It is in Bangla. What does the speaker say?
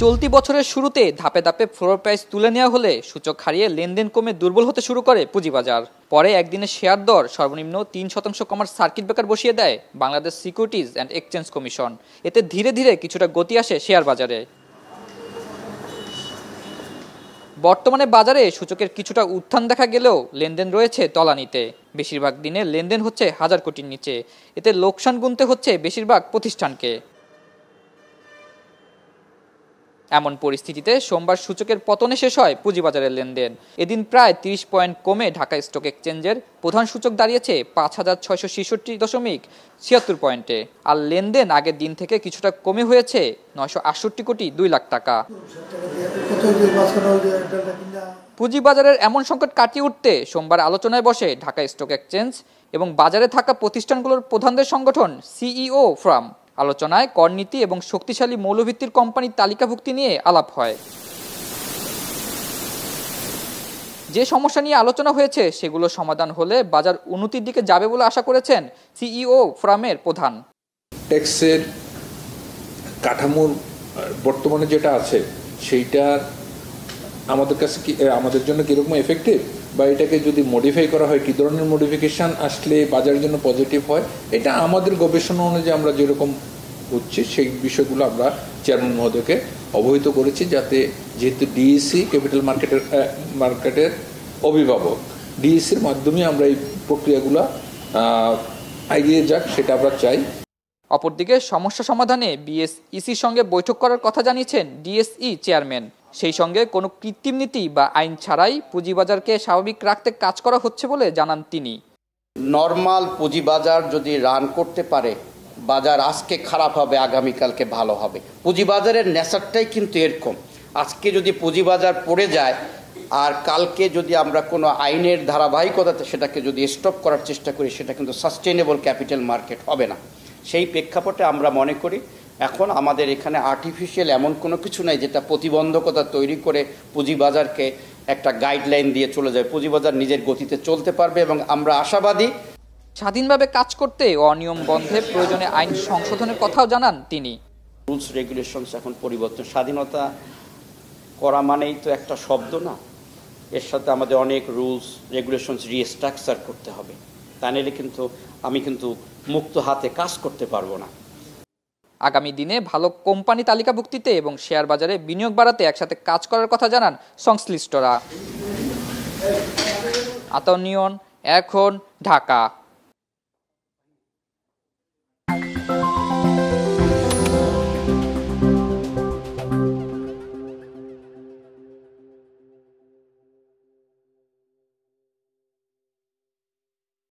চলতি বছরের শুরুতে ধাপে ধাপে ফ্লোর প্রাইস তুলে নেওয়া হলে সূচক হারিয়ে লেনদেন কমে দুর্বল হতে শুরু করে পুঁজিবাজার। পরে একদিনে শেয়ার দর সর্বনিম্ন 3% কমার সার্কিট ব্রেকার বসিয়ে দেয় Bangladesh securities and exchange commission. এতে ধীরে ধীরে কিছুটা গতি আসে শেয়ার বাজারে। বর্তমানে বাজারে সূচকের কিছুটা উত্থান দেখা গেলেও লেনদেন রয়েছে তলানিতে। বেশিরভাগ দিনে লেনদেন হচ্ছে 1000 কোটির নিচে। এতে লোকসান গুনতে হচ্ছে বেশিরভাগ প্রতিষ্ঠানকে। এমন পরিস্থিতিতে সোমবার সূচকের পতনে শেষ হয় পুঁজিবাজারের লেনদেন। এদিন প্রায় 30 পয়েন্ট কমে ঢাকা স্টক এক্সচেঞ্জের প্রধান সূচক দাঁড়িয়েছে 5666.76 পয়েন্টে। আর লেনদেন আগের দিন থেকে কিছুটা কমে হয়েছে 968 কোটি 2 লাখ টাকা। পুঁজিবাজারের এমন সংকট কাটিয়ে উঠতে সোমবার আলোচনায় বসে ঢাকা স্টক এক্সচেঞ্জ এবং বাজারে থাকা প্রতিষ্ঠানগুলোর প্রধানদের সংগঠন সিইও ফোরাম। আলোচনায় করনীতি এবং শক্তিশালী মৌলভিত্তির কোম্পানির তালিকাভুক্তি নিয়ে আলাপ হয়। যে সমস্যা নিয়ে আলোচনা হয়েছে সেগুলো সমাধান হলে বাজার উন্নতির দিকে যাবে বলে আশা করেছেন সিইও ফোরামের প্রধান। ট্যাক্সের কাঠামোর বর্তমানে যেটা আছে সেইটা আমাদের কাছে আমাদের জন্য কিরকম এফেক্টিভ, বা এটাকে যদি মডিফাই করা হয় কি ধরনের মডিফিকেশন আসলে বাজারের জন্য পজিটিভ হয়, এটা আমাদের গবেষণা অনুযায়ী আমরা যেরকম হচ্ছে সেই বিষয়গুলো আমরা চেয়ারম্যান মহোদয়কে অবহিত করেছি, যাতে যেহেতু ডিএসসি ক্যাপিটাল মার্কেটের অভিভাবক, ডিএসসির মাধ্যমে আমরা এই প্রক্রিয়াগুলো এগিয়ে যাক সেটা আমরা চাই। অপরদিকে সমস্যা সমাধানে বিএসইসির সঙ্গে বৈঠক করার কথা জানিয়েছেন ডিএসই চেয়ারম্যান। সেই সঙ্গে কোনো কৃত্রিম নীতি বা আইন ছাড়াই পুঁজিবাজারকে স্বাভাবিক রাখতে কাজ করা হচ্ছে বলে জানান তিনি। নর্মাল পুঁজিবাজার যদি রান করতে পারে, বাজার আজকে খারাপ হবে, আগামীকালকে ভালো হবে। পুঁজিবাজারের নেচারটাই কিন্তু এরকম। আজকে যদি পুঁজিবাজার পড়ে যায় আর কালকে যদি আমরা কোনো আইনের ধারাবাহিকতাতে সেটাকে যদি স্টপ করার চেষ্টা করি, সেটা কিন্তু সাস্টেইনেবল ক্যাপিটাল মার্কেট হবে না। সেই প্রেক্ষাপটে আমরা মনে করি এখন আমাদের এখানে আর্টিফিশিয়াল এমন কোনো কিছু নাই যেটা প্রতিবন্ধকতা তৈরি করে পুঁজিবাজারকে একটা গাইডলাইন দিয়ে চলে যায়। পুঁজিবাজার নিজের গতিতে চলতে পারবে এবং আমরা আশাবাদী। স্বাধীনভাবে কাজ করতে অনিয়ম বন্ধে প্রয়োজনে আইন সংশোধনের কথাও জানান তিনি। রুলস রেগুলেশনস এখন পরিবর্তন। স্বাধীনতা করা মানেই তো একটা শব্দ না, এর সাথে আমাদের অনেক রুলস রেগুলেশনস রিস্ট্রাকচার করতে হবে। তা নিলে কিন্তু আমি মুক্ত হাতে কাজ করতে পারবো না। আগামী দিনে ভালো কোম্পানি তালিকাভুক্তিতে এবং শেয়ার বাজারে বিনিয়োগ বাড়াতে একসাথে কাজ করার কথা জানান সংশ্লিষ্টরা। আতাউর নিয়ন, এখন, ঢাকা।